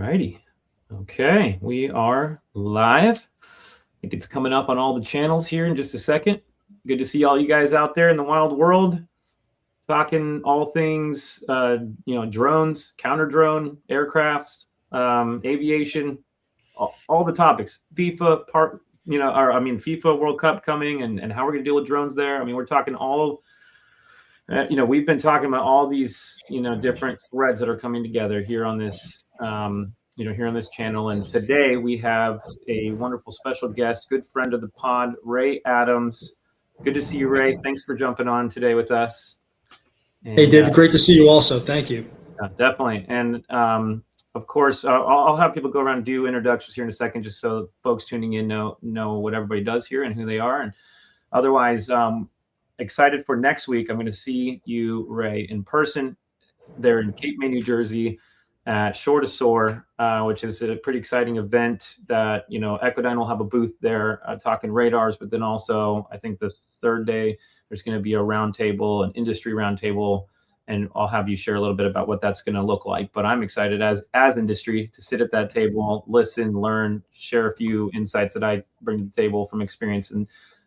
Righty. Okay, we are live. I think it's coming up on all the channels here in just a second. Good to see all you guys out there in the wild world, talking all things, drones, counter drone, aircrafts, aviation, all the topics. FIFA FIFA World Cup coming, and how we're going to deal with drones there. I mean, we're talking all. We've been talking about all these, different threads that are coming together here on this, here on this channel. And today we have a wonderful special guest, good friend of the pod, Ray Adams. Good to see you, Ray. Thanks for jumping on today with us. And, hey, David, great to see you also. Thank you. Definitely. And of course, I'll have people go around and do introductions here in a second, just so folks tuning in know what everybody does here and who they are. And otherwise, excited for next week. I'm going to see you, Ray, in person. They're in Cape May, New Jersey, at Shore to Soar, which is a pretty exciting event that, Echodyne will have a booth there talking radars, but then also I think the third day there's going to be a roundtable, an industry roundtable, and I'll have you share a little bit about what that's going to look like. But I'm excited as industry to sit at that table, listen, learn, share a few insights that I bring to the table from experience, and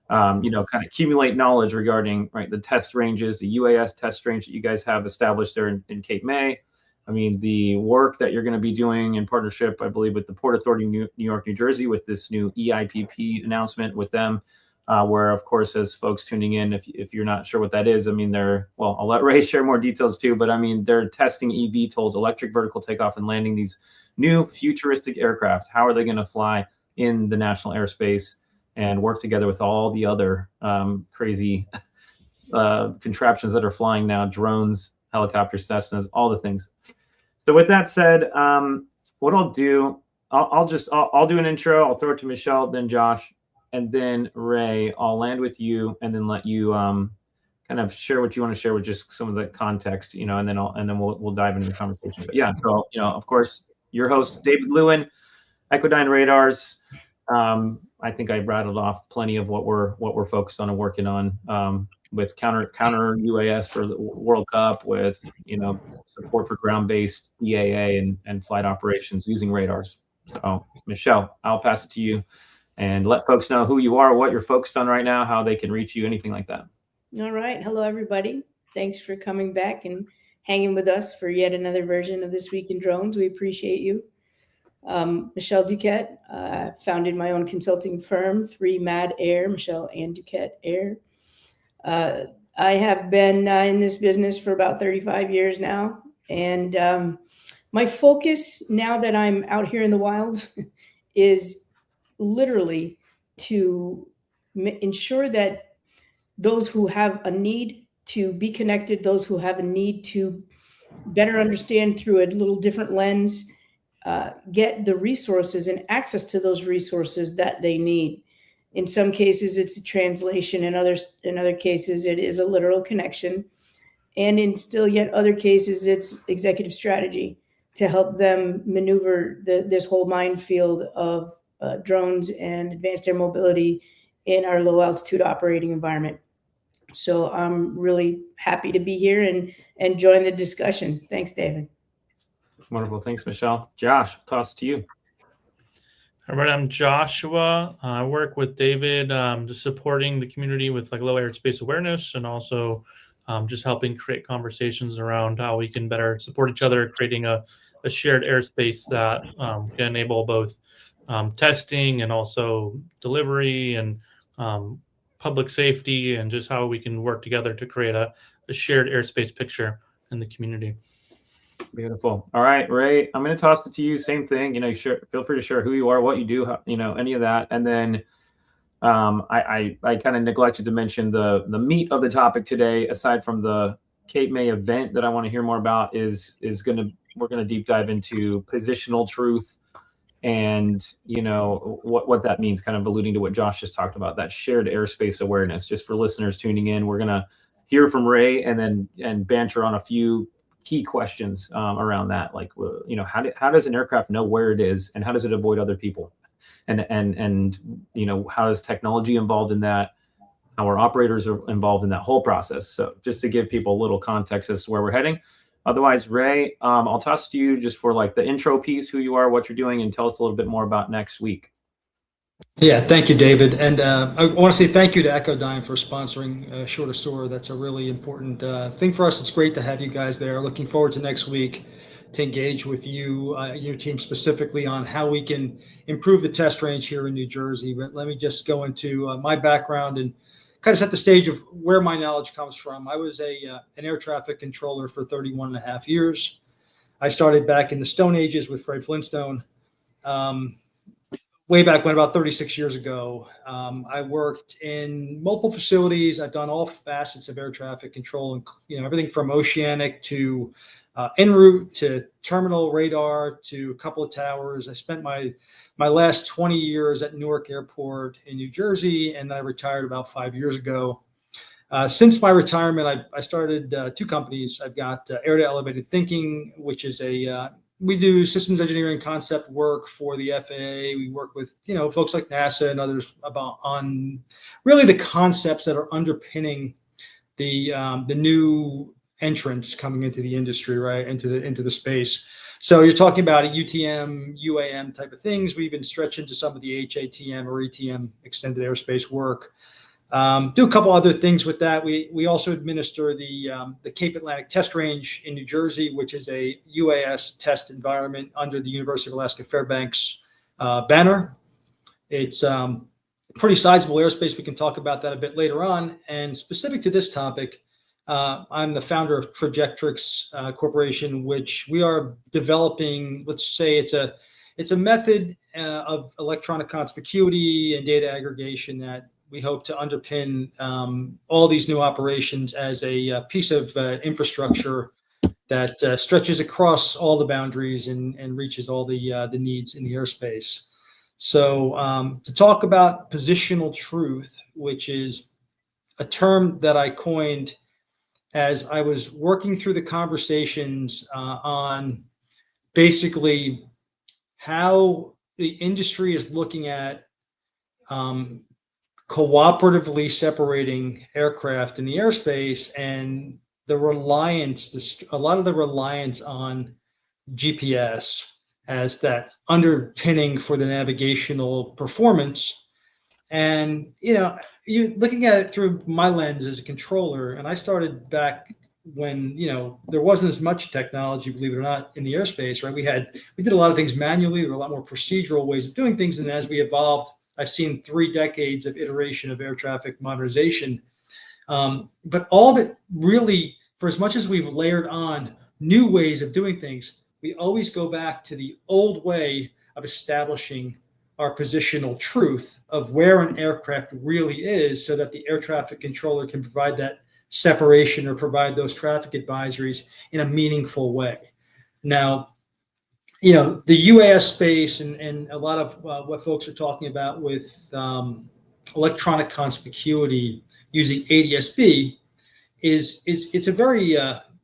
kind of accumulate knowledge regarding the test ranges, the UAS test range that you guys have established there in Cape May. I mean, the work that you're going to be doing in partnership, I believe, with the Port Authority New York, New Jersey, with this new EIPP announcement with them, where, of course, as folks tuning in, if you're not sure what that is, I mean, I'll let Ray share more details too, but I mean, they're testing eVTOLs, electric vertical takeoff and landing, these new futuristic aircraft. How are they going to fly in the national airspace and work together with all the other crazy contraptions that are flying now, drones, helicopters, Cessnas, all the things. So with that said, what I'll do, I'll do an intro. I'll throw it to Michelle, then Josh, and then Ray. I'll land with you, and then let you kind of share what you want to share with just some of the context, and then we'll dive into the conversation. But yeah, so of course, your host David Lewin, Echodyne Radars. I think I rattled off plenty of what we're focused on and working on with counter UAS for the World Cup, with support for ground-based EAA and flight operations using radars. So Michelle, I'll pass it to you and let folks know who you are, what you're focused on right now, how they can reach you, anything like that. All right. Hello, everybody. Thanks for coming back and hanging with us for yet another version of This Week in Drones. We appreciate you. Michelle Duquette, founded my own consulting firm, 3 Mad Air, Michelle and Duquette Air. I have been in this business for about 35 years now. And my focus now that I'm out here in the wild is literally to ensure that those who have a need to be connected, those who have a need to better understand through a little different lens, get the resources and access to those resources that they need. In some cases, it's a translation. In other cases, it is a literal connection. And in still yet other cases, it's executive strategy to help them maneuver this whole minefield of drones and advanced air mobility in our low altitude operating environment. So I'm really happy to be here and join the discussion. Thanks, David. Wonderful. Thanks, Michelle. Josh, toss it to you. All right, I'm Joshua. I work with David, just supporting the community with low airspace awareness, and also just helping create conversations around how we can better support each other, creating a shared airspace that can enable both testing and also delivery and public safety, and just how we can work together to create a shared airspace picture in the community. Beautiful. All right, Ray, I'm going to toss it to you. Same thing. Feel free to share who you are, what you do, any of that. And then I kind of neglected to mention the meat of the topic today, aside from the Cape May event that I want to hear more about, we're going to deep dive into positional truth and, what that means, kind of alluding to what Josh just talked about, that shared airspace awareness. Just for listeners tuning in, we're going to hear from Ray and banter on a few key questions around that, how does an aircraft know where it is, and how does it avoid other people, and how is technology involved in that, how our operators are involved in that whole process. So just to give people a little context as to where we're heading, Otherwise, Ray, I'll toss to you just for like the intro piece, who you are, what you're doing, and tell us a little bit more about next week. Yeah, thank you, David. And I want to say thank you to Echodyne for sponsoring Short of Sore. That's a really important thing for us. It's great to have you guys there. Looking forward to next week to engage with you, your team specifically on how we can improve the test range here in New Jersey. But let me just go into my background and kind of set the stage of where my knowledge comes from. I was an air traffic controller for 31 and a half years. I started back in the Stone Ages with Fred Flintstone. Way back when, about 36 years ago. I worked in multiple facilities. I've done all facets of air traffic control, and everything from oceanic to en route to terminal radar to a couple of towers. I spent my last 20 years at Newark Airport in New Jersey, and then I retired about 5 years ago. Since my retirement, I started two companies. I've got Air to Elevated Thinking, which is we do systems engineering concept work for the FAA. We work with folks like NASA and others on really the concepts that are underpinning the new entrants coming into the industry, right, into the space. So you're talking about a UTM, UAM type of things. We even stretch into some of the HATM or ETM, extended airspace work. Do a couple other things with that. We also administer the Cape Atlantic Test Range in New Jersey, which is a UAS test environment under the University of Alaska Fairbanks banner. It's pretty sizable airspace. We can talk about that a bit later on. And specific to this topic, I'm the founder of Trajectrix Corporation, which we are developing. Let's say it's a method of electronic conspicuity and data aggregation that we hope to underpin all these new operations as a piece of infrastructure that stretches across all the boundaries and reaches all the needs in the airspace. So to talk about positional truth, which is a term that I coined as I was working through the conversations on basically how the industry is looking at cooperatively separating aircraft in the airspace and a lot of the reliance on GPS as that underpinning for the navigational performance. And, you looking at it through my lens as a controller, and I started back when, there wasn't as much technology, believe it or not, in the airspace, right? We did a lot of things manually. There were a lot more procedural ways of doing things. And as we evolved, I've seen 3 decades of iteration of air traffic modernization. But all of it really, for as much as we've layered on new ways of doing things, we always go back to the old way of establishing our positional truth of where an aircraft really is so that the air traffic controller can provide that separation or provide those traffic advisories in a meaningful way. Now, the UAS space and a lot of what folks are talking about with electronic conspicuity using ADS-B it's a very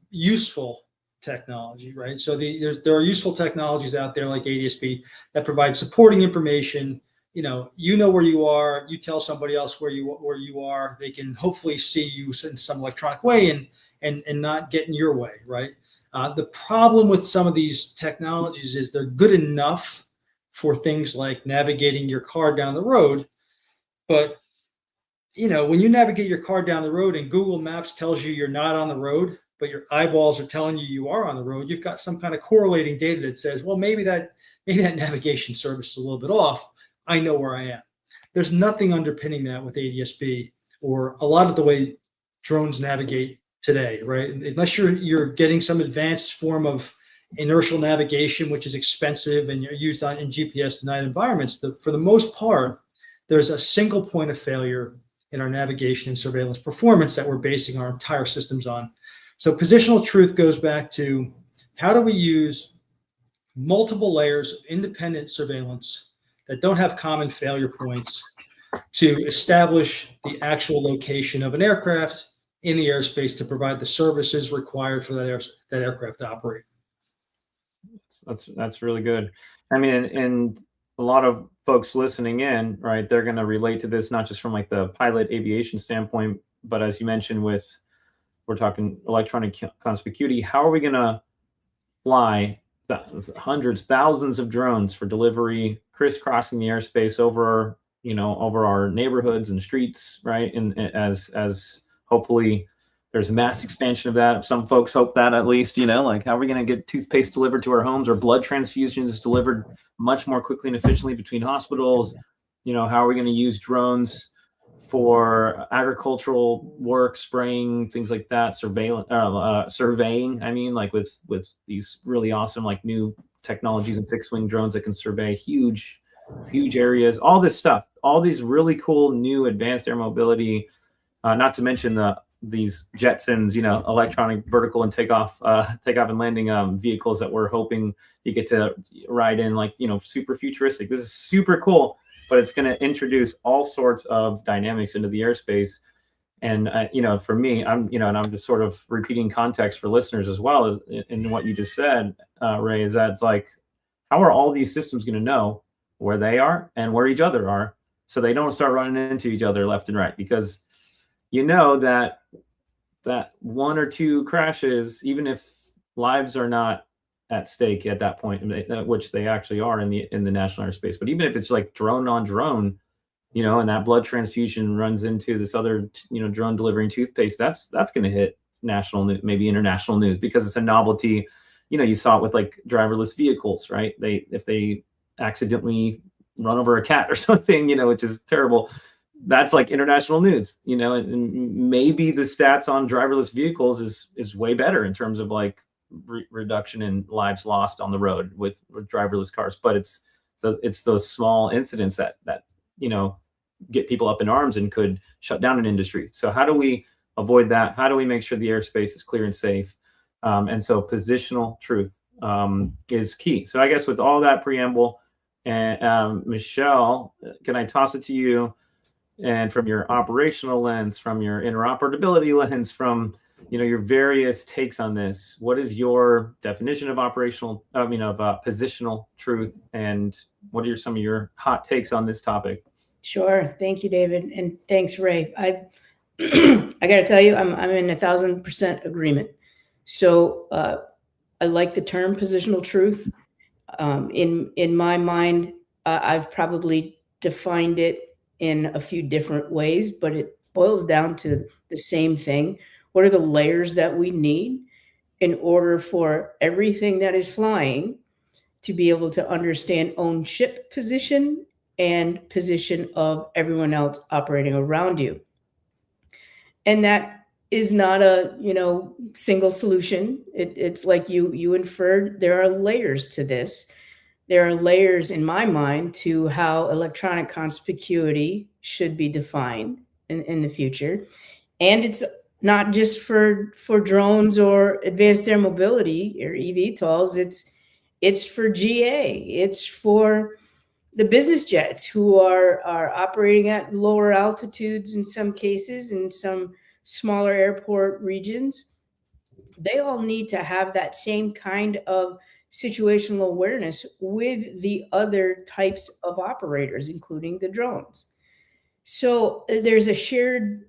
useful technology, right? So there are useful technologies out there like ADS-B that provide supporting information. You know where you are. You tell somebody else where you are. They can hopefully see you in some electronic way and not get in your way, right? The problem with some of these technologies is they're good enough for things like navigating your car down the road. But, when you navigate your car down the road and Google Maps tells you you're not on the road, but your eyeballs are telling you are on the road, you've got some kind of correlating data that says, well, maybe that navigation service is a little bit off. I know where I am. There's nothing underpinning that with ADS-B or a lot of the way drones navigate today, right? Unless you're getting some advanced form of inertial navigation, which is expensive and you're used in GPS denied environments. For the most part, there's a single point of failure in our navigation and surveillance performance that we're basing our entire systems on. So positional truth goes back to how do we use multiple layers of independent surveillance that don't have common failure points to establish the actual location of an aircraft in the airspace to provide the services required for that aircraft to operate. That's really good. I mean, and a lot of folks listening in, right, they're going to relate to this not just from like the pilot aviation standpoint, but as you mentioned with we're talking electronic conspicuity. How are we going to fly hundreds, thousands of drones for delivery, crisscrossing the airspace over, over our neighborhoods and streets, right? And as hopefully there's mass expansion of that. Some folks hope that, at least, like, how are we going to get toothpaste delivered to our homes, or blood transfusions delivered much more quickly and efficiently between hospitals? How are we going to use drones for agricultural work, spraying, things like that, surveying. I mean, like with these really awesome, like, new technologies and fixed wing drones that can survey huge areas, all this stuff, all these really cool new advanced air mobility, not to mention these Jetsons, electronic vertical and takeoff and landing vehicles that we're hoping you get to ride in, like, super futuristic. This is super cool, but it's going to introduce all sorts of dynamics into the airspace. And for me, I'm just sort of repeating context for listeners as well as in what you just said, Ray, is that it's like, how are all these systems going to know where they are and where each other are, so they don't start running into each other left and right? Because that one or two crashes, even if lives are not at stake at that point, which they actually are in the national airspace, but even if it's like drone on drone, and that blood transfusion runs into this other, drone delivering toothpaste, that's going to hit national news, maybe international news, because it's a novelty. You saw it with, like, driverless vehicles, right? If they accidentally run over a cat or something, which is terrible, that's like international news, and maybe the stats on driverless vehicles is way better in terms of, like, reduction in lives lost on the road with driverless cars. But it's those small incidents that get people up in arms and could shut down an industry. So how do we avoid that? How do we make sure the airspace is clear and safe? And so positional truth is key. So I guess with all that preamble, and Michelle, can I toss it to you? And from your operational lens, from your interoperability lens, from your various takes on this, what is your definition of positional truth, and what are some of your hot takes on this topic? Sure. Thank you, David. And thanks, Ray. I got to tell you, I'm in 1,000% agreement. So I like the term positional truth. In my mind, I've probably defined it in a few different ways, but it boils down to the same thing. What are the layers that we need in order for everything that is flying to be able to understand own ship position and position of everyone else operating around you? And that is not a single solution. It's like you inferred, there are layers to this. There are layers, in my mind, to how electronic conspicuity should be defined in the future. And it's not just for drones or advanced air mobility or eVTOLs. It's for GA. It's for the business jets who are operating at lower altitudes in some cases, in some smaller airport regions. They all need to have that same kind of situational awareness with the other types of operators, including the drones. So there's a shared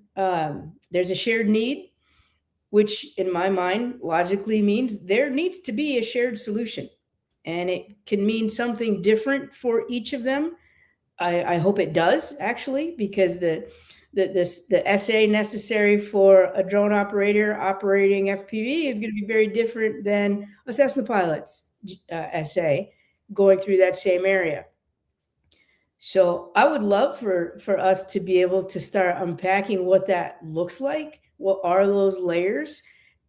need, which in my mind logically means there needs to be a shared solution, and it can mean something different for each of them. I hope it does, actually, because the essay necessary for a drone operator operating FPV is going to be very different than a Cessna pilot's essay going through that same area. So I would love for us to be able to start unpacking what that looks like. What are those layers?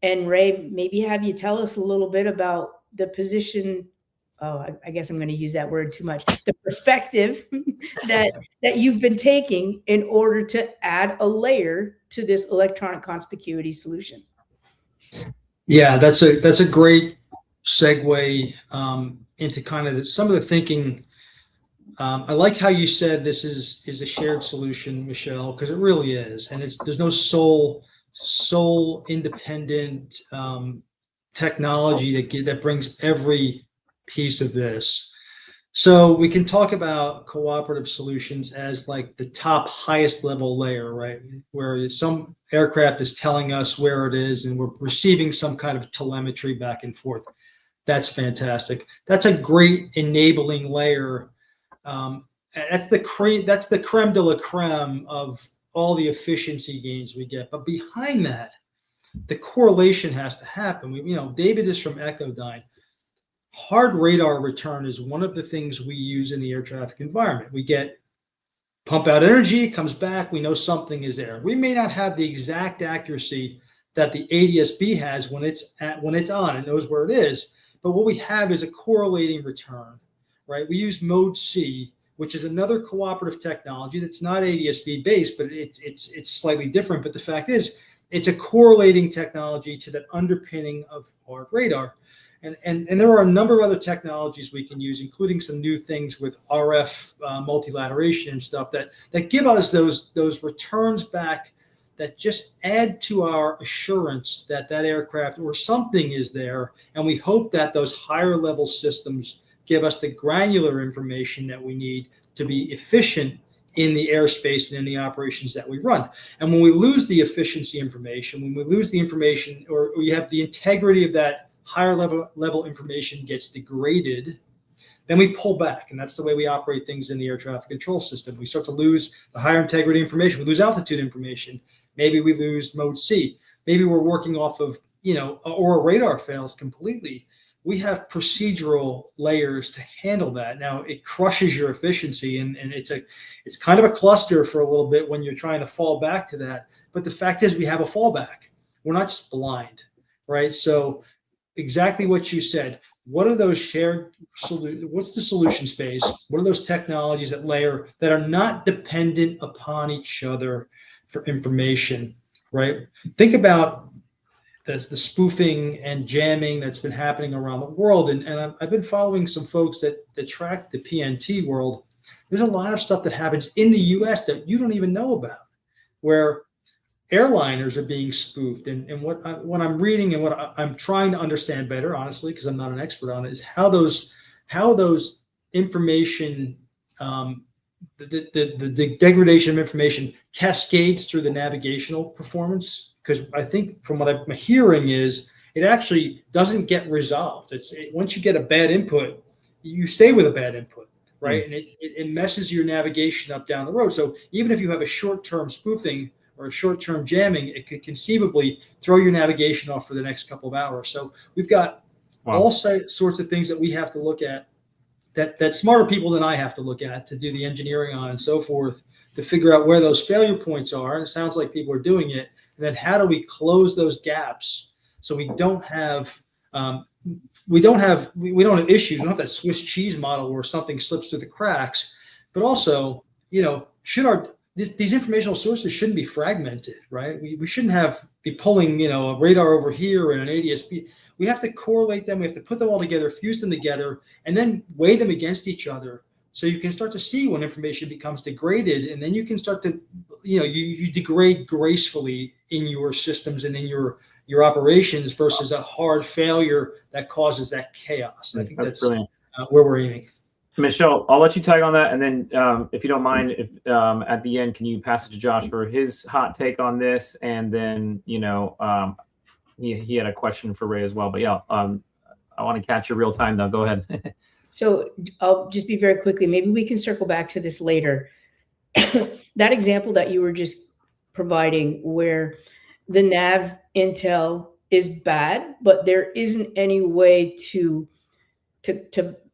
And Ray, maybe have you tell us a little bit about the position. Oh, I guess I'm going to use that word too much. The perspective that you've been taking in order to add a layer to this electronic conspicuity solution. Yeah, that's a great segue into kind of some of the thinking. I like how you said this is a shared solution, Michelle, because it really is, and there's no sole independent technology that brings every piece of this. So we can talk about cooperative solutions as like the top highest level layer, right? Where some aircraft is telling us where it is and we're receiving some kind of telemetry back and forth. That's fantastic. That's a great enabling layer. That's the creme de la creme of all the efficiency gains we get. But behind that, the correlation has to happen. David is from Echodyne. Hard radar return is one of the things we use in the air traffic environment. We get pump out energy, it comes back, we know something is there. We may not have the exact accuracy that the ADSB has when it's on, it knows where it is, but what we have is a correlating return, right? We use mode C, which is another cooperative technology that's not ADSB based, but it's slightly different. But the fact is, it's a correlating technology to that underpinning of hard radar. And there are a number of other technologies we can use, including some new things with RF multilateration and stuff that give us those returns back that just add to our assurance that aircraft or something is there. And we hope that those higher level systems give us the granular information that we need to be efficient in the airspace and in the operations that we run. And when we lose the efficiency information, when we lose the information, or you have the integrity of that higher level information gets degraded, then we pull back. And that's the way we operate things in the air traffic control system. We start to lose the higher integrity information. We lose altitude information. Maybe we lose mode C. Maybe we're working off of, or a radar fails completely. We have procedural layers to handle that. Now it crushes your efficiency, and it's kind of a cluster for a little bit when you're trying to fall back to that. But the fact is, we have a fallback. We're not just blind, right? So exactly what you said. What are those shared solutions? What's the solution space? What are those technologies at layer that are not dependent upon each other for information, right? Think about the spoofing and jamming that's been happening around the world. And I've been following some folks that track the PNT world. There's a lot of stuff that happens in the US that you don't even know about, where airliners are being spoofed. And what I'm reading and what I'm trying to understand better, honestly, because I'm not an expert on it, is how those information, the degradation of information cascades through the navigational performance. Because I think from what I'm hearing is it actually doesn't get resolved. Once you get a bad input, you stay with a bad input, right? And it messes your navigation up down the road. So even if you have a short-term spoofing or a short-term jamming, it could conceivably throw your navigation off for the next couple of hours. So we've got all sorts of things that we have to look at, that smarter people than I have to look at to do the engineering on and so forth, to figure out where those failure points are. And it sounds like people are doing it. And then how do we close those gaps so we don't have issues? We don't have that Swiss cheese model where something slips through the cracks. But also, these informational sources shouldn't be fragmented, right? We shouldn't be pulling, a radar over here and an ADSB. We have to correlate them. We have to put them all together, fuse them together, and then weigh them against each other. So you can start to see when information becomes degraded, and then you can start to, you degrade gracefully in your systems and in your operations versus a hard failure that causes that chaos. I think that's brilliant. Where we're aiming. Michelle, I'll let you tag on that, and then if you don't mind, if at the end, can you pass it to Josh for his hot take on this? And then he had a question for Ray as well. But yeah, I want to catch you real time though. Go ahead. So I'll just be very quickly. Maybe we can circle back to this later. That example that you were just providing, where the nav intel is bad, but there isn't any way to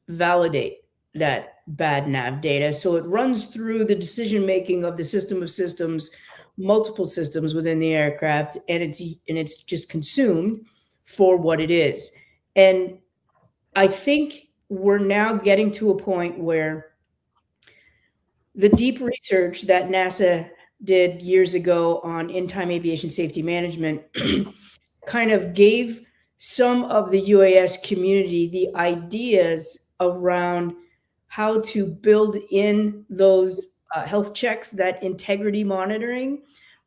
validate that bad nav data. So it runs through the decision making of the system of systems, multiple systems within the aircraft, and it's just consumed for what it is. And I think we're now getting to a point where the deep research that NASA did years ago on in-time aviation safety management kind of gave some of the UAS community the ideas around how to build in those health checks, that integrity monitoring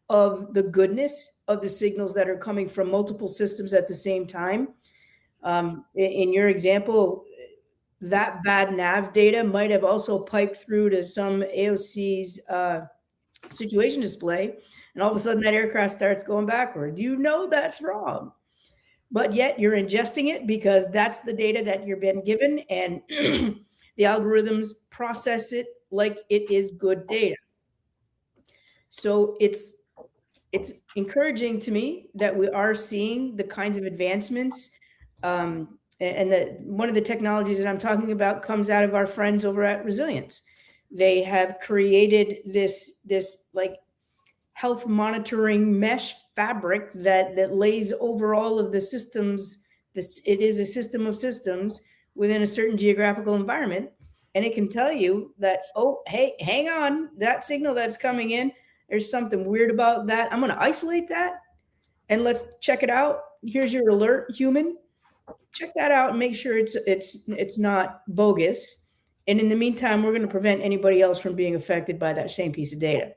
of the goodness of the signals that are coming from multiple systems at the same time. In your example, that bad nav data might have also piped through to some AOC's situation display, and all of a sudden that aircraft starts going backward. You know that's wrong, but yet you're ingesting it because that's the data that you're being given, and the algorithms process it like it is good data. So it's encouraging to me that we are seeing the kinds of advancements, and that one of the technologies that I'm talking about comes out of our friends over at Resilience. They have created this like health monitoring mesh fabric that lays over all of the systems. It is a system of systems within a certain geographical environment, and it can tell you that, oh, hey, hang on, that signal that's coming in, there's something weird about that. I'm going to isolate that and let's check it out. Here's your alert, human. Check that out and make sure it's not bogus. And in the meantime, we're going to prevent anybody else from being affected by that same piece of data.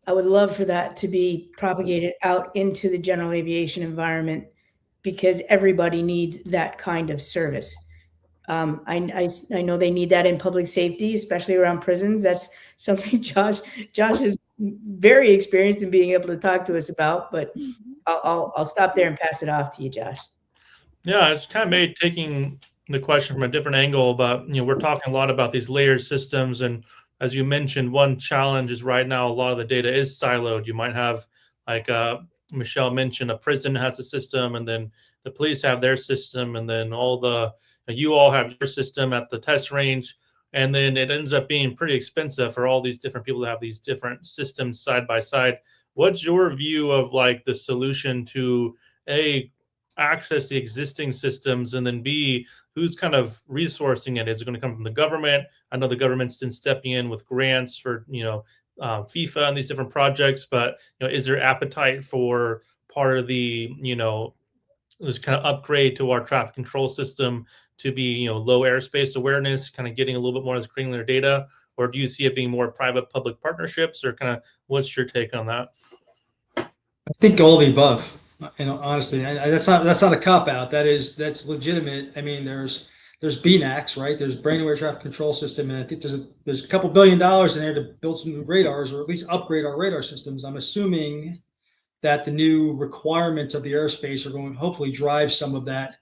I would love for that to be propagated out into the general aviation environment, because everybody needs that kind of service. I know they need that in public safety, especially around prisons. That's something Josh is very experienced in being able to talk to us about, but I'll stop there and pass it off to you, Josh. Yeah, it's kind of made taking the question from a different angle, but we're talking a lot about these layered systems, and as you mentioned, one challenge is right now a lot of the data is siloed. You might have, like Michelle mentioned, a prison has a system, and then the police have their system, and then you all have your system at the test range, and then it ends up being pretty expensive for all these different people to have these different systems side by side. What's your view of like the solution to access the existing systems, and then B, who's kind of resourcing it? Is it going to come from the government? I know the government's been stepping in with grants for FIFA and these different projects, but is there appetite for part of the this kind of upgrade to our traffic control system to be low airspace awareness, kind of getting a little bit more as granular data? Or do you see it being more private public partnerships, or kind of what's your take on that? I think all the above. Honestly, that's not a cop out. That's legitimate. I mean, there's BNACs, right? There's brain aware traffic control system, and I think there's a couple $1 billion in there to build some radars, or at least upgrade our radar systems. I'm assuming that the new requirements of the airspace are going to hopefully drive some of that,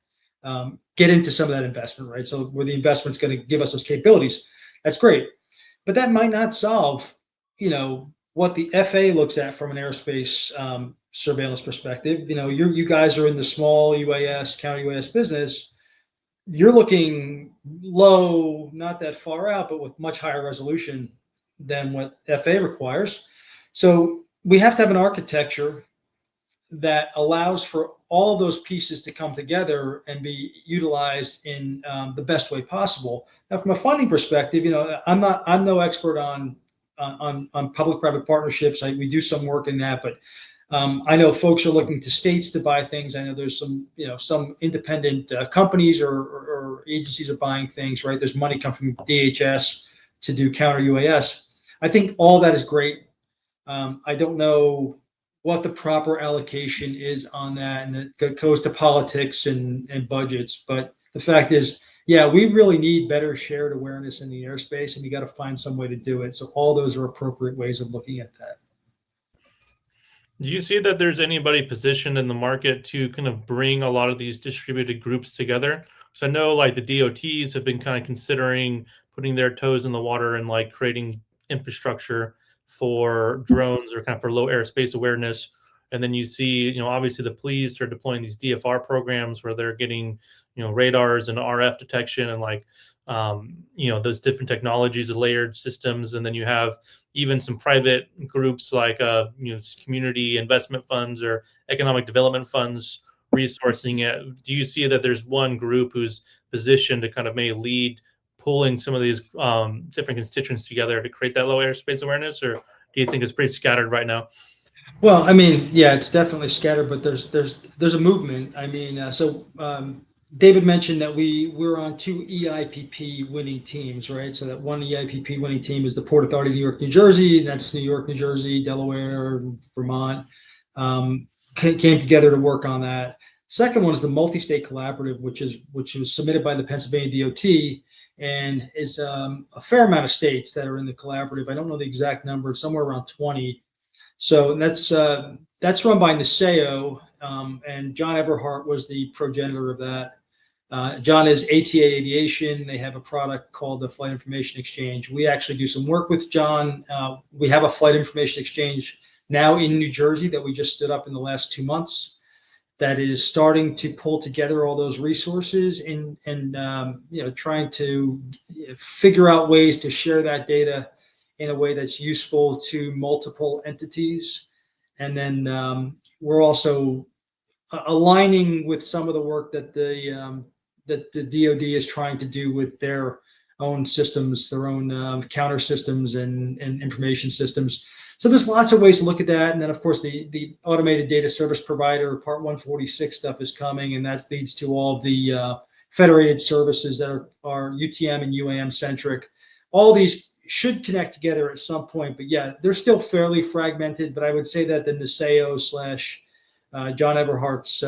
get into some of that investment, right? So where the investment's going to give us those capabilities, that's great, but that might not solve, what the FAA looks at from an airspace surveillance perspective. You guys are in the small UAS, counter UAS business. You're looking low, not that far out, but with much higher resolution than what FAA requires. So we have to have an architecture that allows for all those pieces to come together and be utilized in the best way possible. Now, from a funding perspective, I'm no expert on public-private partnerships. We do some work in that, but I know folks are looking to states to buy things. I know there's some independent companies or agencies are buying things, right? There's money coming from DHS to do counter UAS. I think all that is great. I don't know what the proper allocation is on that, and it goes to politics and budgets. But the fact is, yeah, we really need better shared awareness in the airspace, and we got to find some way to do it. So all those are appropriate ways of looking at that. Do you see that there's anybody positioned in the market to kind of bring a lot of these distributed groups together? So I know like the DOTs have been kind of considering putting their toes in the water and like creating infrastructure for drones or kind of for low airspace awareness. And then you see, obviously the police are deploying these DFR programs where they're getting, radars and RF detection and like, those different technologies, layered systems. And then you have even some private groups like, community investment funds or economic development funds resourcing it. Do you see that there's one group who's positioned to kind of maybe lead pulling some of these different constituents together to create that low airspace awareness, or do you think it's pretty scattered right now? Well, I mean, yeah, it's definitely scattered, but there's a movement. I mean, David mentioned that we're on 2 EIPP winning teams, right? So that one EIPP winning team is the Port Authority of New York, New Jersey. And that's New York, New Jersey, Delaware, Vermont, came together to work on that. Second one is the multi-state collaborative, which was submitted by the Pennsylvania DOT, and is a fair amount of states that are in the collaborative. I don't know the exact number, somewhere around 20. So that's run by NASEO, and John Eberhardt was the progenitor of that. John is ATA Aviation. They have a product called the Flight Information Exchange. We actually do some work with John. We have a Flight Information Exchange now in New Jersey that we just stood up in the last 2 months that is starting to pull together all those resources and trying to figure out ways to share that data in a way that's useful to multiple entities. And then we're also aligning with some of the work that the DoD is trying to do with their own systems, their own counter systems and information systems. So there's lots of ways to look at that. And then, of course, the automated data service provider, Part 146 stuff is coming, and that leads to all of the federated services that are UTM and UAM centric. All these should connect together at some point, but yeah, they're still fairly fragmented. But I would say that the NASEO / John Eberhardt's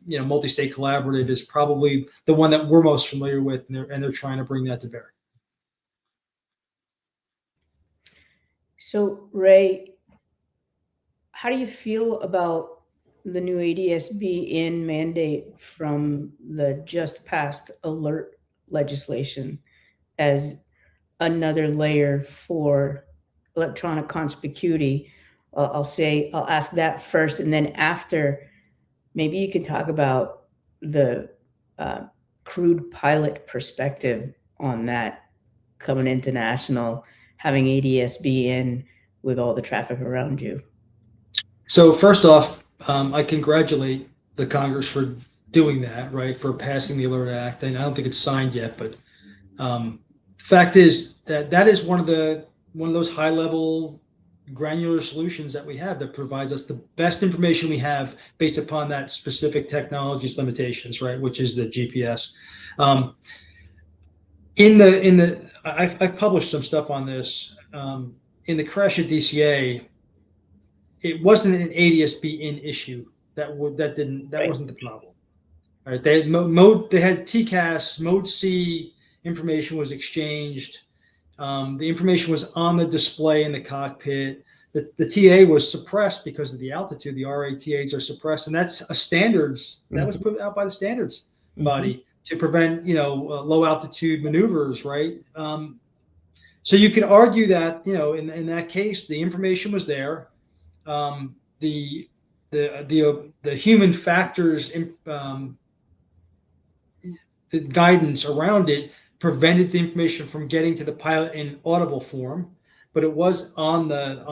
multi-state collaborative is probably the one that we're most familiar with, and they're trying to bring that to bear. So, Ray, how do you feel about the new ADS-B in mandate from the just passed alert legislation as another layer for electronic conspicuity? I'll ask that first, and then after, maybe you can talk about the crude pilot perspective on that coming into national, having ADS-B in with all the traffic around you. So first off, I congratulate the Congress for doing that, right, for passing the Alert Act. And I don't think it's signed yet, but fact is that is one of those high level granular solutions that we have that provides us the best information we have based upon that specific technology's limitations, right, which is the GPS. I've published some stuff on this. In the crash at DCA, it wasn't an ADS-B in issue. That wasn't the problem. All right, they had TCAS, Mode C information was exchanged. The information was on the display in the cockpit. The TA was suppressed because of the altitude. The RATAs are suppressed, and that's a standards that was put out by the standards body to prevent low altitude maneuvers, right? So you could argue that in that case the information was there. The human factors, the guidance around it prevented the information from getting to the pilot in audible form, but it was on the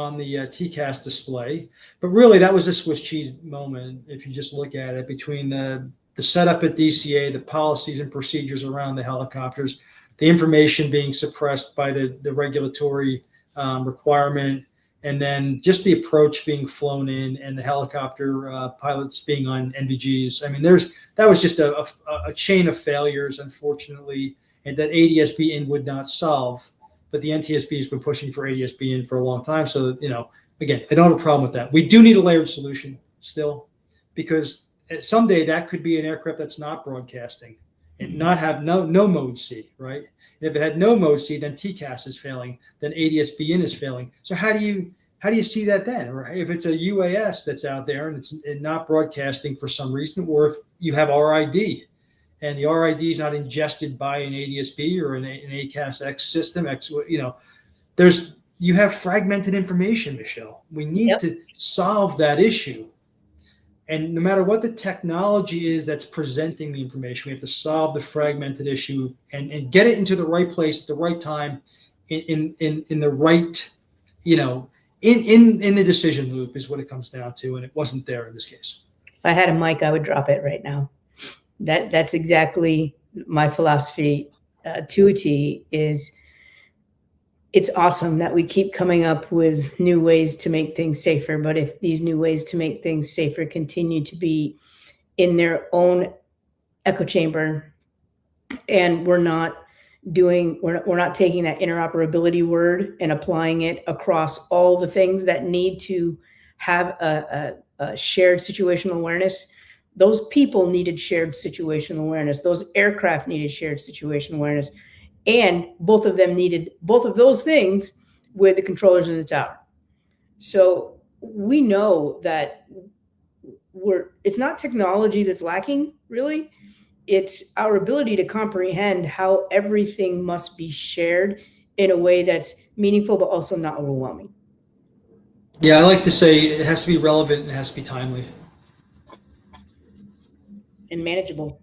TCAS display. But really, that was a Swiss cheese moment if you just look at it, between the setup at DCA, the policies and procedures around the helicopters, the information being suppressed by the regulatory requirement, and then just the approach being flown in and the helicopter pilots being on NVGs. I mean, that was just a chain of failures, unfortunately, and that ADS-B in would not solve. But the NTSB has been pushing for ADS-B in for a long time. So, again, I don't have a problem with that. We do need a layered solution still, because someday that could be an aircraft that's not broadcasting and not have no Mode C, right? And if it had no Mode C, then TCAS is failing, then ADS-B in is failing. So how do you see that then? Right? If it's a UAS that's out there and it's not broadcasting for some reason, or if you have RID and the RID is not ingested by an ADS-B or an ACAS-X system, you have fragmented information, Michelle. We need to solve that issue. And no matter what the technology is that's presenting the information, we have to solve the fragmented issue and get it into the right place at the right time in the right, in the decision loop is what it comes down to. And it wasn't there in this case. If I had a mic, I would drop it right now. That's exactly my philosophy to a T. It's awesome that we keep coming up with new ways to make things safer. But if these new ways to make things safer continue to be in their own echo chamber, and we're not taking that interoperability word and applying it across all the things that need to have a shared situational awareness, those people needed shared situational awareness. Those aircraft needed shared situational awareness. And both of them needed both of those things with the controllers in the tower. So we know that it's not technology that's lacking, really. It's our ability to comprehend how everything must be shared in a way that's meaningful, but also not overwhelming. Yeah, I like to say it has to be relevant and it has to be timely. And manageable.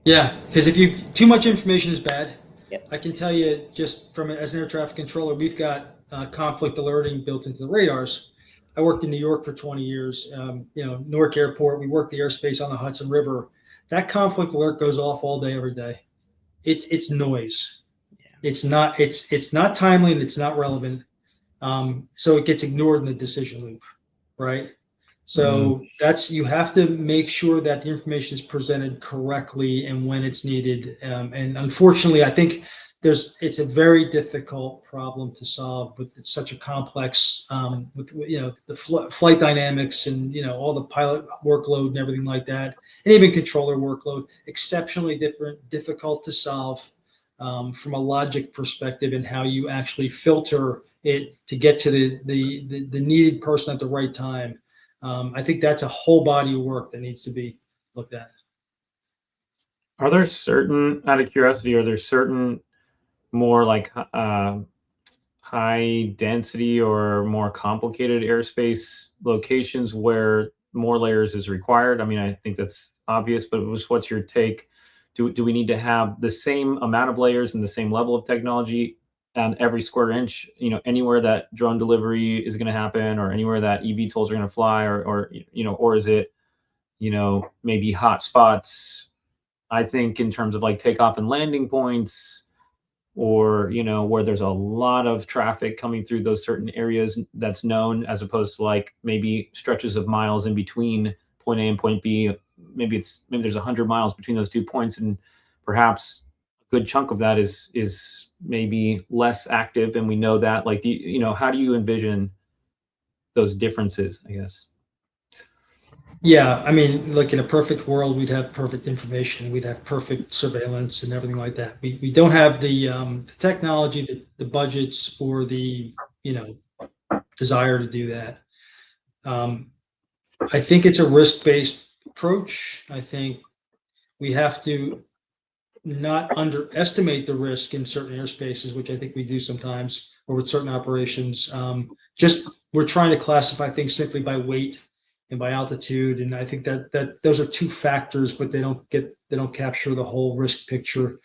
Yeah, because if you too much information is bad. Yep. I can tell you just from as an air traffic controller, we've got conflict alerting built into the radars. I worked in New York for 20 years. Newark Airport. We worked the airspace on the Hudson River. That conflict alert goes off all day, every day. It's noise. Yeah. It's not timely and it's not relevant. So it gets ignored in the decision loop, right? So you have to make sure that the information is presented correctly and when it's needed. And unfortunately, I think it's a very difficult problem to solve with such a complex, with the flight dynamics and all the pilot workload and everything like that, and even controller workload. Exceptionally difficult to solve from a logic perspective and how you actually filter it to get to the needed person at the right time. I think that's a whole body of work that needs to be looked at. Are there certain, out of curiosity, more like high density or more complicated airspace locations where more layers is required? I mean, I think that's obvious, but what's your take? Do we need to have the same amount of layers and the same level of technology on every square inch, anywhere that drone delivery is going to happen, or anywhere that eVTOLs are going to fly, or is it, maybe hot spots? I think in terms of like takeoff and landing points, or, where there's a lot of traffic coming through those certain areas that's known, as opposed to like maybe stretches of miles in between point A and point B. Maybe there's 100 miles between those 2 points, and perhaps a good chunk of that is maybe less active, and we know that. Like, how do you envision those differences, I guess? Yeah, I mean, look, in a perfect world, we'd have perfect information, we'd have perfect surveillance and everything like that. We don't have the technology, the budgets, or the desire to do that. I think it's a risk-based approach. I think we have to not underestimate the risk in certain airspaces, which I think we do sometimes, or with certain operations. Just we're trying to classify things simply by weight and by altitude, and I think that those are two factors, but they don't capture the whole risk picture.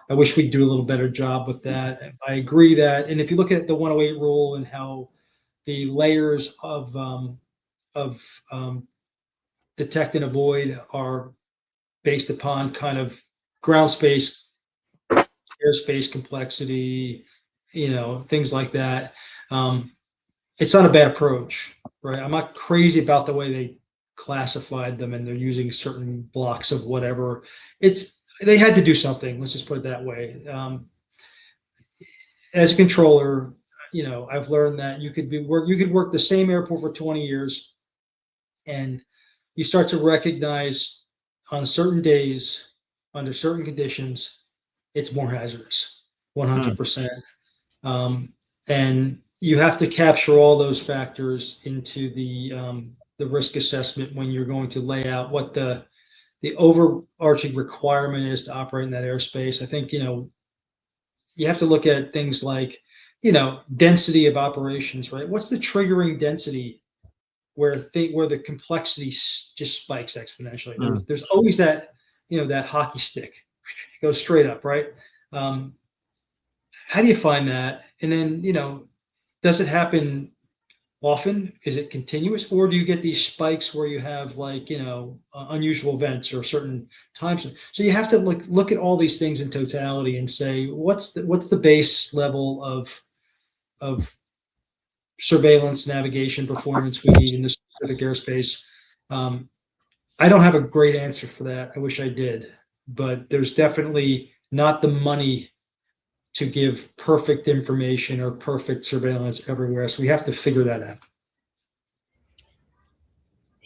I wish we'd do a little better job with that. I agree that, and if you look at the 108 rule and how the layers of detect and avoid are based upon kind of ground space, airspace complexity, things like that. It's not a bad approach, right? I'm not crazy about the way they classified them and they're using certain blocks of whatever. They had to do something. Let's just put it that way. As a controller, I've learned that you could work the same airport for 20 years, and you start to recognize on certain days, under certain conditions, it's more hazardous, 100%. And you have to capture all those factors into the risk assessment when you're going to lay out what the overarching requirement is to operate in that airspace. I think, you have to look at things like, density of operations, right? What's the triggering density where the complexity just spikes exponentially? There's always that, that hockey stick. It goes straight up, right? How do you find that? And then, does it happen often? Is it continuous, or do you get these spikes where you have like unusual events or certain times? So you have to look at all these things in totality and say what's the base level of surveillance, navigation, performance we need in this specific airspace. I don't have a great answer for that. I wish I did, but there's definitely not the money to give perfect information or perfect surveillance everywhere. So we have to figure that out.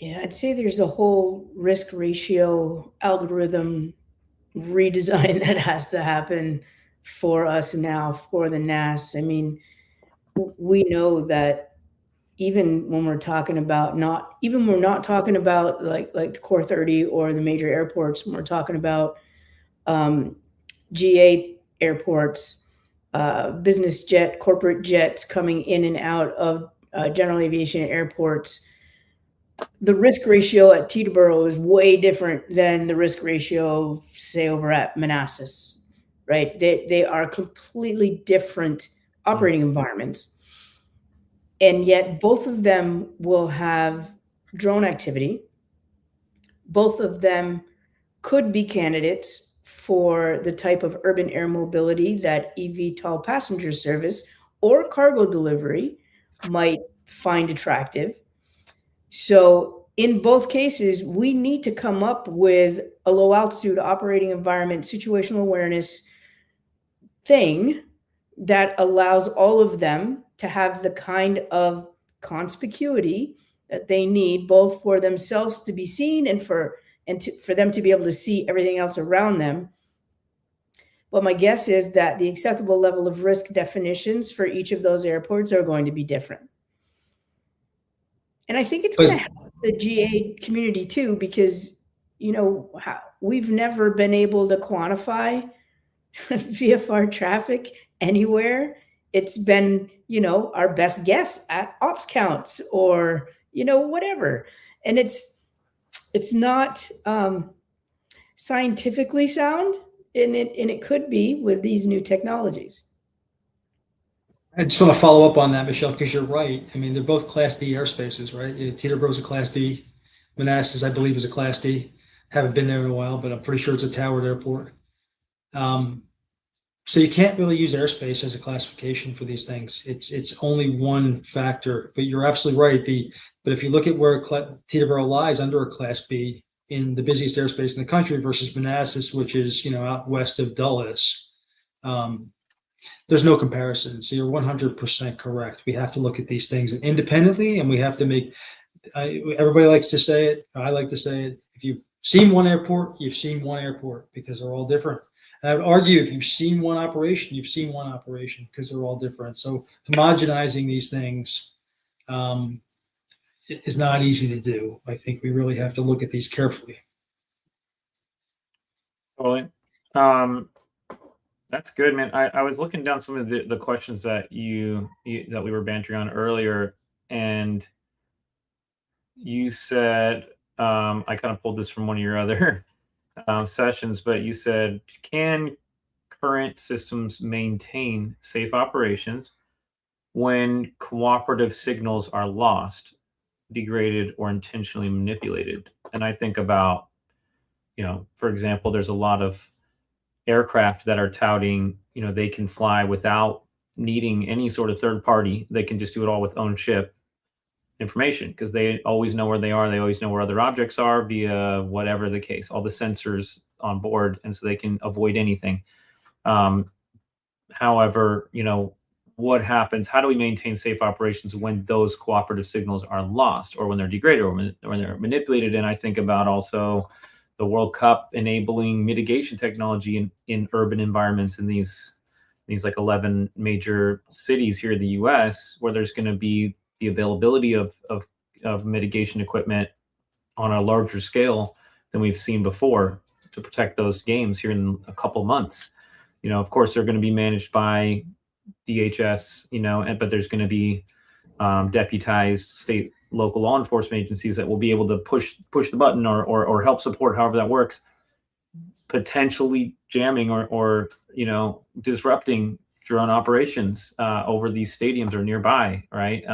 Yeah, I'd say there's a whole risk ratio algorithm redesign that has to happen for us now for the NAS. I mean, we know that even when we're talking about we're not talking about like the core 30 or the major airports, when we're talking about um, GA airports, business jet, corporate jets coming in and out of general aviation airports. The risk ratio at Teterboro is way different than the risk ratio, say, over at Manassas, right? They are completely different operating environments. And yet both of them will have drone activity. Both of them could be candidates for the type of urban air mobility that eVTOL passenger service or cargo delivery might find attractive. So in both cases, we need to come up with a low altitude operating environment situational awareness thing that allows all of them to have the kind of conspicuity that they need, both for themselves to be seen and for them to be able to see everything else around them. But my guess is that the acceptable level of risk definitions for each of those airports are going to be different. And I think it's going to help the GA community too, because, we've never been able to quantify VFR traffic anywhere. It's been, our best guess at ops counts or, whatever. And it's not scientifically sound, and it could be with these new technologies. I just want to follow up on that, Michelle, because you're right. I mean, they're both Class D airspaces, right? Teterboro's a Class D. Manassas, I believe, is a Class D. Haven't been there in a while, but I'm pretty sure it's a towered airport. So you can't really use airspace as a classification for these things. It's only one factor, but you're absolutely right. But if you look at where Teterboro lies under a Class B in the busiest airspace in the country versus Manassas, which is out west of Dulles, there's no comparison. So you're 100% correct. We have to look at these things independently, and we have to make. Everybody likes to say it. I like to say it. If you've seen one airport, you've seen one airport because they're all different. And I would argue if you've seen one operation, you've seen one operation because they're all different. So homogenizing these things is not easy to do. I think we really have to look at these carefully. Totally. That's good, man. I was looking down some of the questions that that we were bantering on earlier, and you said, I kind of pulled this from one of your other sessions, but you said, can current systems maintain safe operations when cooperative signals are lost, degraded, or intentionally manipulated? And I think about, for example, there's a lot of aircraft that are touting, they can fly without needing any sort of third party. They can just do it all with own ship information because they always know where they are. They always know where other objects are via whatever the case, all the sensors on board. And so they can avoid anything. However, what happens? How do we maintain safe operations when those cooperative signals are lost or when they're degraded or when they're manipulated? And I think about also the World Cup enabling mitigation technology in urban environments in these like 11 major cities here in the US, where there's going to be the availability of mitigation equipment on a larger scale than we've seen before to protect those games here in a couple months. Of course, they're going to be managed by DHS, but there's going to be deputized state, local law enforcement agencies that will be able to push the button or help support, however that works, potentially jamming or disrupting drone operations over these stadiums or nearby, right?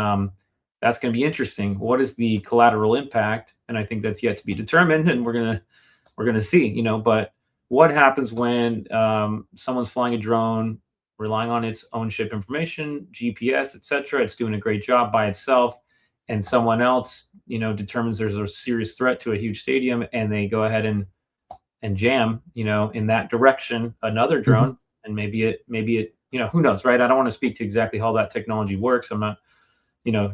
That's going to be interesting. What is the collateral impact? And I think that's yet to be determined, and we're gonna see. But what happens when someone's flying a drone, relying on its own ship information, GPS, etc.? It's doing a great job by itself, and someone else, determines there's a serious threat to a huge stadium, and they go ahead and jam, in that direction, another drone, and maybe it, who knows, right? I don't want to speak to exactly how that technology works. I'm not,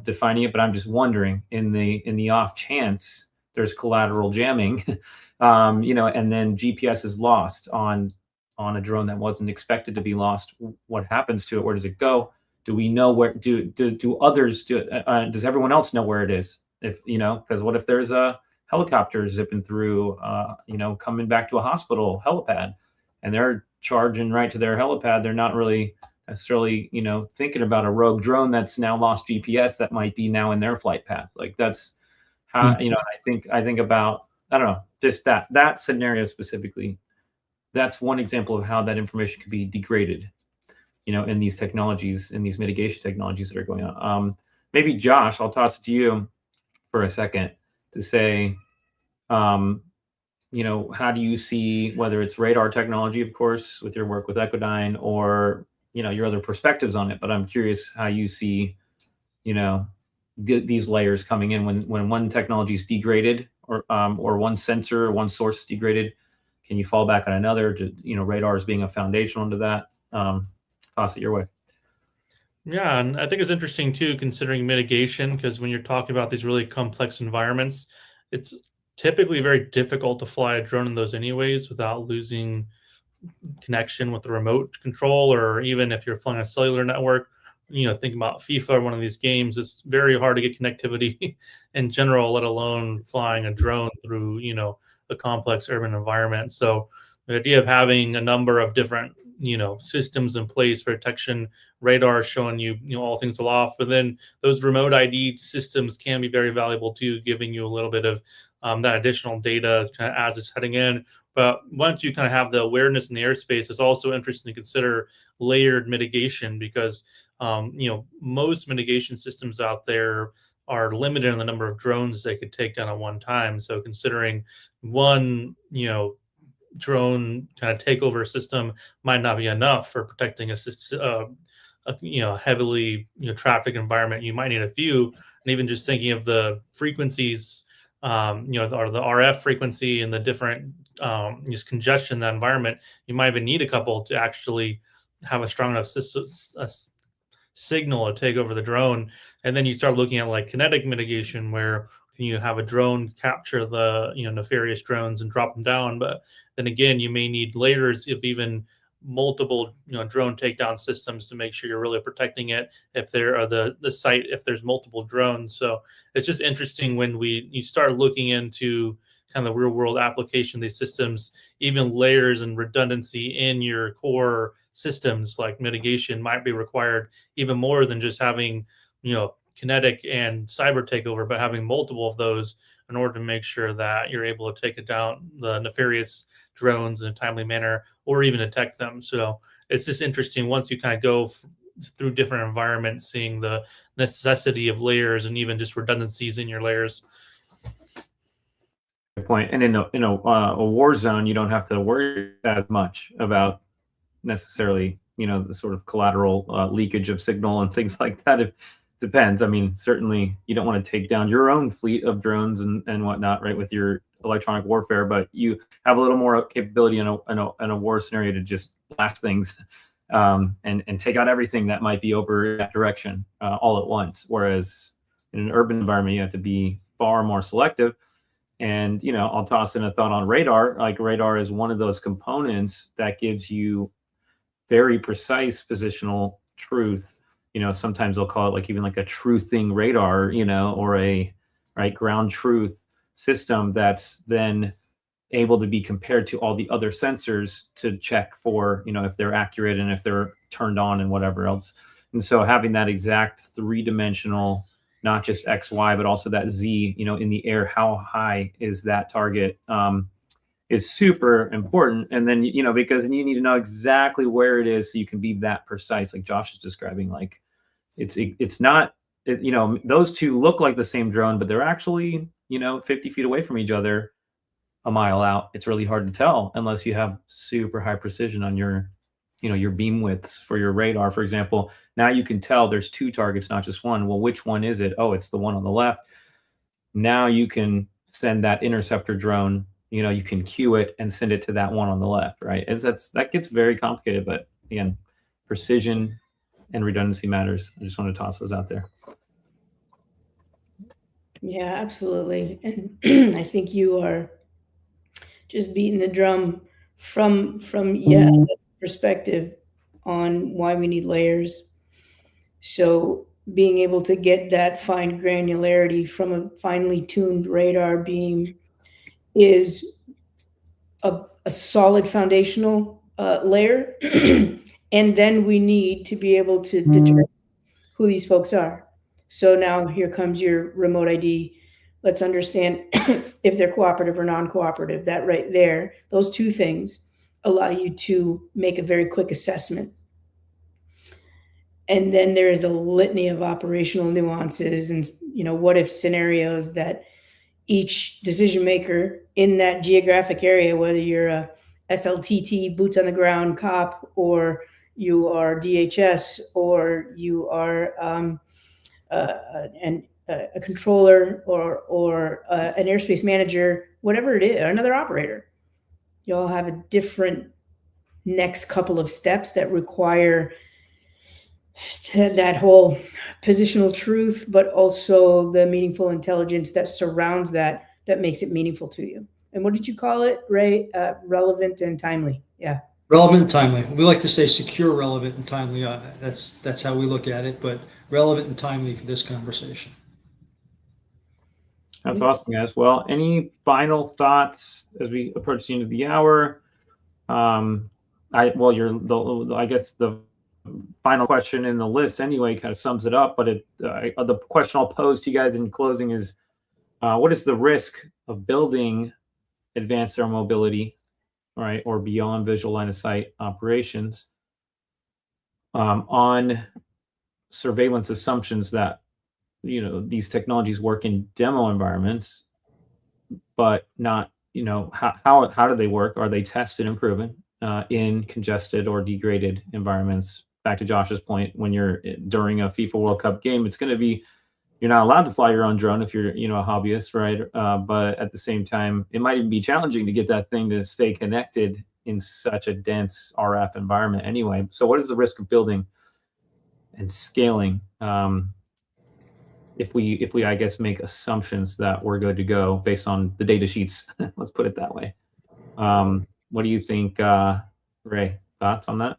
defining it, but I'm just wondering in the off chance there's collateral jamming, and then GPS is lost on a drone that wasn't expected to be lost. What happens to it? Where does it go? Do we know where? Do others do it? Does everyone else know where it is? If because what if there's a helicopter zipping through, coming back to a hospital helipad, and they're charging right to their helipad? They're not really necessarily, thinking about a rogue drone that's now lost GPS that might be now in their flight path. Like that's how, I think about, I don't know, just that scenario specifically. That's one example of how that information could be degraded, in these technologies, in these mitigation technologies that are going on. Maybe Josh, I'll toss it to you for a second to say, how do you see, whether it's radar technology, of course, with your work with Echodyne, or your other perspectives on it, but I'm curious how you see, these layers coming in when one technology is degraded, or one sensor or one source is degraded. Can you fall back on another? Radars being a foundational to that. Toss it your way. Yeah, and I think it's interesting too, considering mitigation, because when you're talking about these really complex environments, it's typically very difficult to fly a drone in those anyways without losing connection with the remote control, or even if you're flying a cellular network. Think about FIFA or one of these games. It's very hard to get connectivity in general, let alone flying a drone through, a complex urban environment. So the idea of having a number of different, systems in place for detection, radar showing you, all things aloft, but then those remote ID systems can be very valuable too, giving you a little bit of that additional data kind of as it's heading in. But once you kind of have the awareness in the airspace, it's also interesting to consider layered mitigation, because most mitigation systems out there are limited in the number of drones they could take down at one time. So considering one, drone kind of takeover system might not be enough for protecting a heavily traffic environment. You might need a few, and even just thinking of the frequencies, or the RF frequency and the different just congestion in that environment, you might even need a couple to actually have a strong enough signal to take over the drone. And then you start looking at like kinetic mitigation, where you have a drone capture the nefarious drones and drop them down. But then again, you may need layers of even multiple drone takedown systems to make sure you're really protecting it if there are the site, if there's multiple drones. So it's just interesting when you start looking into kind of the real world application of these systems, even layers and redundancy in your core systems like mitigation might be required, even more than just having kinetic and cyber takeover, but having multiple of those in order to make sure that you're able to take it down the nefarious drones in a timely manner, or even detect them. So it's just interesting once you kind of go through different environments, seeing the necessity of layers and even just redundancies in your layers. Good point. And in a war zone, you don't have to worry as much about necessarily the sort of collateral leakage of signal and things like that. It depends. I mean, certainly you don't want to take down your own fleet of drones and whatnot, right, with your electronic warfare, but you have a little more capability in a war scenario to just blast things and take out everything that might be over that direction all at once. Whereas in an urban environment, you have to be far more selective. And I'll toss in a thought on radar. Like, radar is one of those components that gives you very precise positional truth. Sometimes they'll call it like even like a truthing radar, or a ground truth system that's then able to be compared to all the other sensors to check for, if they're accurate and if they're turned on and whatever else. And so having that exact three-dimensional, not just X, Y, but also that Z, in the air, how high is that target, is super important. And then, because then you need to know exactly where it is so you can be that precise, like Josh is describing. Like it's not, those two look like the same drone, but they're actually, 50 feet away from each other, a mile out. It's really hard to tell unless you have super high precision on your, your beam widths for your radar, for example. Now you can tell there's two targets, not just one. Well, which one is it? Oh, it's the one on the left. Now you can send that interceptor drone, you can queue it and send it to that one on the left, right? That gets very complicated, but again, precision and redundancy matters. I just want to toss those out there. Yeah, absolutely. And I think you are just beating the drum from yet another perspective on why we need layers. So being able to get that fine granularity from a finely tuned radar beam is a solid foundational layer. And then we need to be able to determine who these folks are. So now here comes your remote ID. Let's understand if they're cooperative or non-cooperative. That right there, those two things allow you to make a very quick assessment. And then there is a litany of operational nuances and what if scenarios that each decision maker in that geographic area, whether you're a SLTT boots on the ground cop, or you are DHS, or you are a controller, or an airspace manager, whatever it is, or another operator. You all have a different next couple of steps that require that whole positional truth, but also the meaningful intelligence that surrounds that makes it meaningful to you. And what did you call it, Ray? Relevant and timely. Yeah. Relevant and timely. We like to say secure, relevant, and timely. That's how we look at it, but relevant and timely for this conversation. That's awesome, guys. Well, any final thoughts as we approach the end of the hour? I guess the final question in the list anyway kind of sums it up. But the question I'll pose to you guys in closing is, what is the risk of building advanced air mobility, right, or beyond visual line of sight operations on surveillance assumptions that these technologies work in demo environments, but not how do they work? Are they tested and proven in congested or degraded environments? Back to Josh's point, when you're during a FIFA World Cup game, it's going to be, you're not allowed to fly your own drone if you're a hobbyist, right? But at the same time, it might even be challenging to get that thing to stay connected in such a dense RF environment anyway. So what is the risk of building and scaling if we I guess make assumptions that we're good to go based on the data sheets? Let's put it that way. What do you think, Ray? Thoughts on that?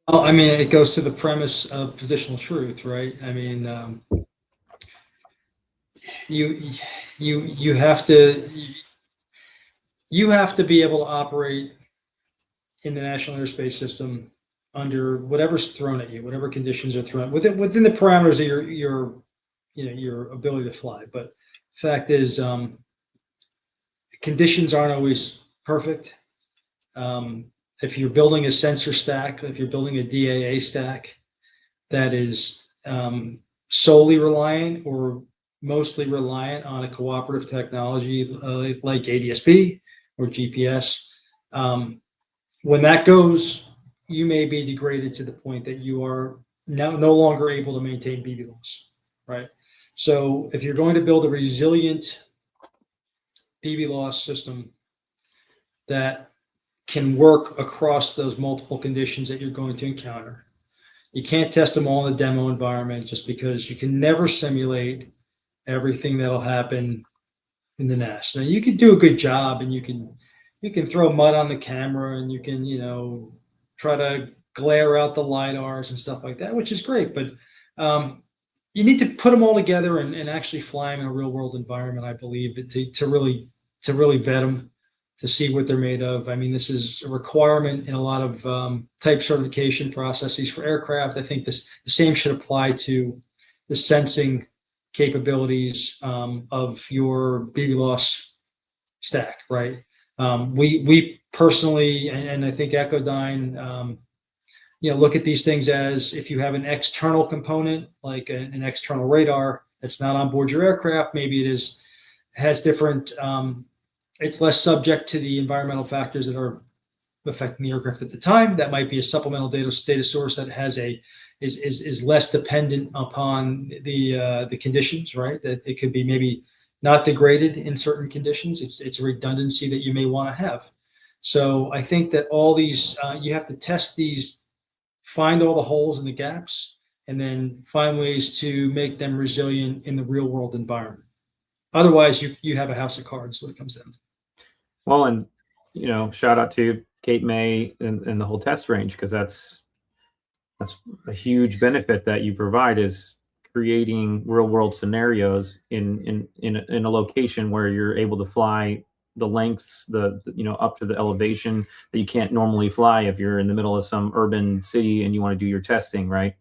Well, I mean, it goes to the premise of positional truth, right? I mean, you have to be able to operate in the National Airspace System under whatever's thrown at you, whatever conditions are thrown within the parameters of your ability to fly. But the fact is, conditions aren't always perfect. If you're building a sensor stack, if you're building a DAA stack that is solely reliant or mostly reliant on a cooperative technology like ADSB or GPS, when that goes, you may be degraded to the point that you are now no longer able to maintain BVLOS, right? So if you're going to build a resilient BVLOS system that can work across those multiple conditions that you're going to encounter, you can't test them all in the demo environment, just because you can never simulate everything that'll happen in the nest. Now, you can do a good job, and you can throw mud on the camera, and you can try to glare out the lidars and stuff like that, which is great. But you need to put them all together and actually fly them in a real world environment, I believe, to really vet them, to see what they're made of. I mean, this is a requirement in a lot of type certification processes for aircraft. I think the same should apply to the sensing capabilities of your BVLOS stack, right? We personally, and I think Echodyne, look at these things as, if you have an external component, like an external radar that's not on board your aircraft, maybe has different, it's less subject to the environmental factors that are affecting the aircraft at the time. That might be a supplemental data source that is less dependent upon the conditions, right? That it could be maybe not degraded in certain conditions. It's a redundancy that you may want to have. So I think that all these, you have to test these, find all the holes and the gaps, and then find ways to make them resilient in the real world environment. Otherwise, you have a house of cards when it comes down to. Well, and shout out to Kate May and the whole test range, because that's a huge benefit that you provide, is creating real world scenarios in a location where you're able to fly the lengths, the up to the elevation that you can't normally fly if you're in the middle of some urban city and you want to do your testing, right?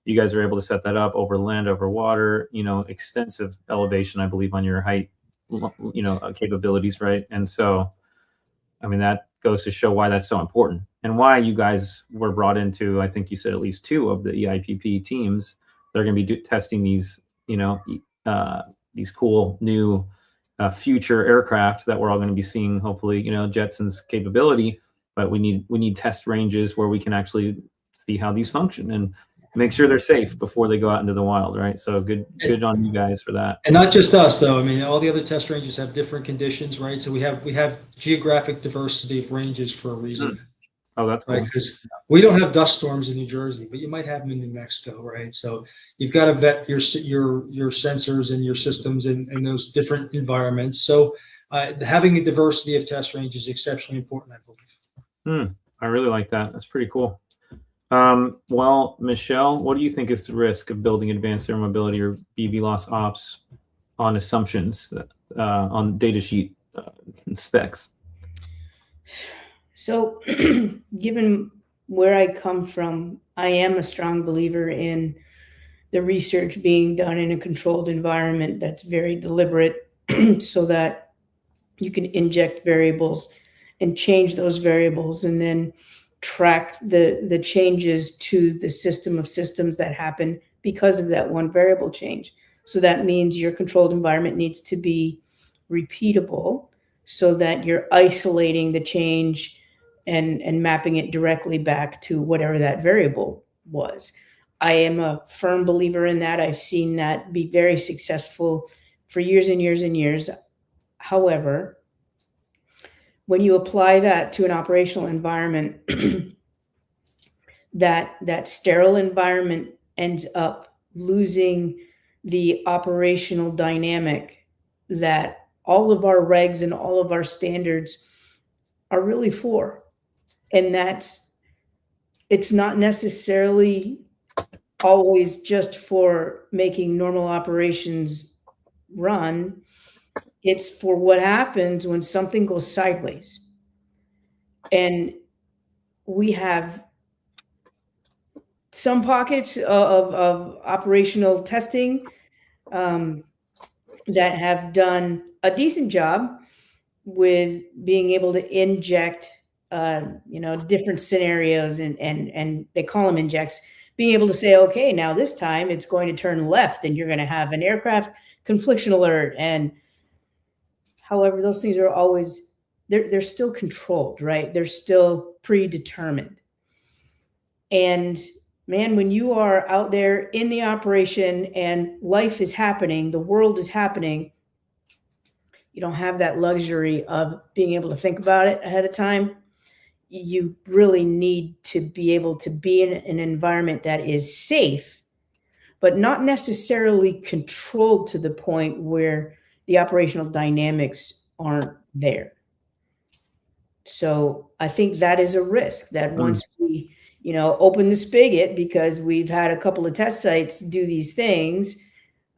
You guys are able to set that up over land, over water, extensive elevation, I believe, on your height, capabilities, right? And so, I mean, that goes to show why that's so important, and why you guys were brought into, I think you said, at least 2 of the EIPP teams that are going to be testing these, these cool new future aircraft that we're all going to be seeing, hopefully, Jetson's capability. But we need test ranges where we can actually see how these function and make sure they're safe before they go out into the wild, right? So good on you guys for that. And not just us, though. I mean, all the other test ranges have different conditions, right? So we have geographic diversity of ranges for a reason. Oh, that's cool. Right, because we don't have dust storms in New Jersey, but you might have them in New Mexico, right? So you've got to vet your sensors and your systems in those different environments. So having a diversity of test range is exceptionally important, I believe. I really like that. That's pretty cool. Well, Michelle, what do you think is the risk of building advanced air mobility or BVLOS ops on assumptions on data sheet specs? So, given where I come from, I am a strong believer in the research being done in a controlled environment that's very deliberate, so that you can inject variables and change those variables, and then track the changes to the system of systems that happen because of that one variable change. So that means your controlled environment needs to be repeatable, so that you're isolating the change and mapping it directly back to whatever that variable was. I am a firm believer in that. I've seen that be very successful for years and years and years. However, when you apply that to an operational environment, that sterile environment ends up losing the operational dynamic that all of our regs and all of our standards are really for. And it's not necessarily always just for making normal operations run. It's for what happens when something goes sideways. And we have some pockets of operational testing that have done a decent job with being able to inject different scenarios, and they call them injects, being able to say, okay, now this time it's going to turn left and you're going to have an aircraft confliction alert. And however, those things are always, they're still controlled, right? They're still predetermined. And man, when you are out there in the operation and life is happening, the world is happening, you don't have that luxury of being able to think about it ahead of time. You really need to be able to be in an environment that is safe, but not necessarily controlled to the point where the operational dynamics aren't there. So I think that is a risk, that once we, open the spigot, because we've had a couple of test sites do these things,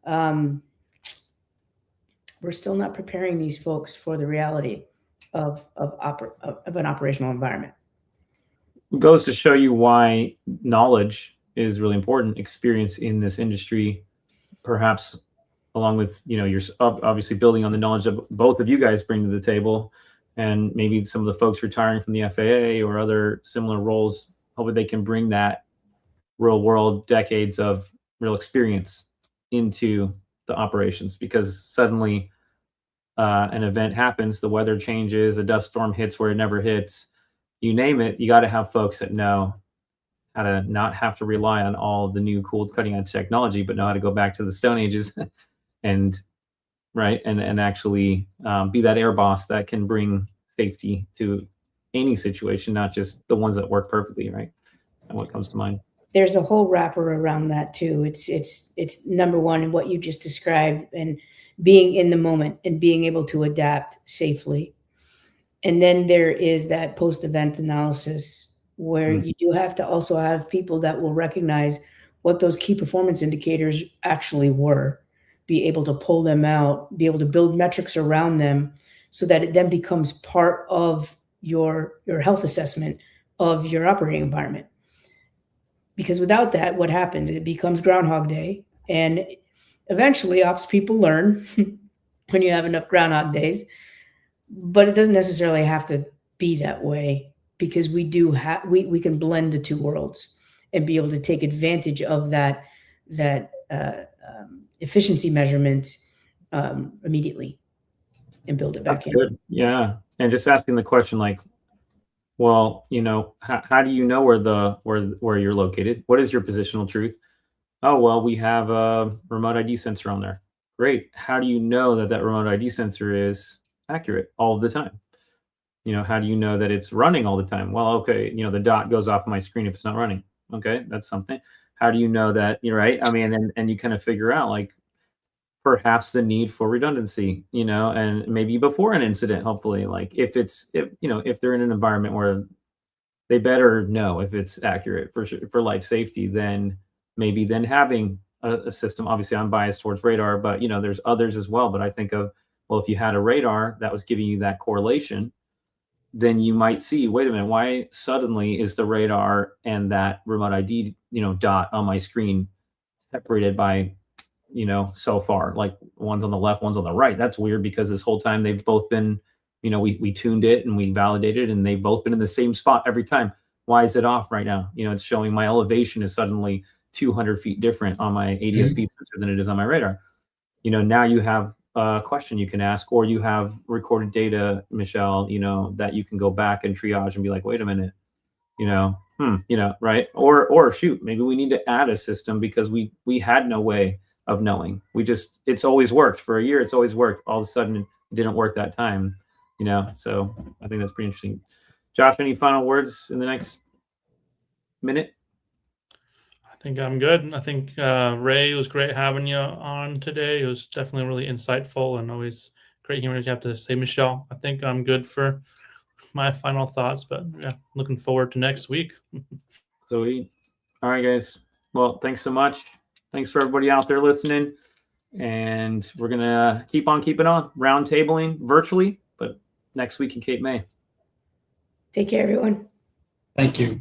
we're still not preparing these folks for the reality of an operational environment. It goes to show you why knowledge is really important, experience in this industry, perhaps along with, you're obviously building on the knowledge that both of you guys bring to the table, and maybe some of the folks retiring from the FAA or other similar roles, hopefully they can bring that real world decades of real experience into the operations, because suddenly an event happens, the weather changes, a dust storm hits where it never hits, you name it, you got to have folks that know how to not have to rely on all the new cool cutting edge technology, but know how to go back to the Stone Ages and actually be that air boss that can bring safety to any situation, not just the ones that work perfectly, right? And what comes to mind. There's a whole wrapper around that too. It's number one, what you just described, and being in the moment and being able to adapt safely. And then there is that post-event analysis where you do have to also have people that will recognize what those key performance indicators actually were, be able to pull them out, be able to build metrics around them so that it then becomes part of your health assessment of your operating environment. Because without that, what happens? It becomes Groundhog Day. And eventually ops people learn when you have enough Groundhog Days, but it doesn't necessarily have to be that way, because we do have, we can blend the two worlds and be able to take advantage of that efficiency measurement immediately and build it back That's in. good. Yeah. And just asking the question, like, well, how do you know where you're located? What is your positional truth? Oh, well, we have a remote ID sensor on there. Great. How do you know that remote ID sensor is accurate all of the time? How do you know that it's running all the time? Well, okay, the dot goes off my screen if it's not running. Okay, that's something. How do you know that you're right? I mean, and you kind of figure out, like, perhaps the need for redundancy, and maybe before an incident, hopefully, like if they're in an environment where they better know if it's accurate for life safety, then maybe having a system. Obviously, I'm biased towards radar, but there's others as well. But I think of, well, if you had a radar that was giving you that correlation, then you might see, wait a minute, why suddenly is the radar and that remote ID, dot on my screen separated by, so far, like one's on the left, one's on the right. That's weird, because this whole time they've both been, we tuned it and we validated, and they've both been in the same spot every time. Why is it off right now? It's showing my elevation is suddenly 200 feet different on my ADSB sensor than it is on my radar. Now you have a question you can ask, or you have recorded data, Michelle, that you can go back and triage and be like, wait a minute, right? Or shoot, maybe we need to add a system because we had no way of knowing. It's always worked for a year. It's always worked. All of a sudden it didn't work that time, so I think that's pretty interesting. Josh, any final words in the next minute? I think I'm good. I think Ray, it was great having you on today. It was definitely really insightful and always great hearing what you have to say, Michelle. I think I'm good for my final thoughts, but yeah, looking forward to next week. So all right, guys. Well, thanks so much. Thanks for everybody out there listening. And we're going to keep on keeping on, round tabling virtually, but next week in Cape May. Take care, everyone. Thank you.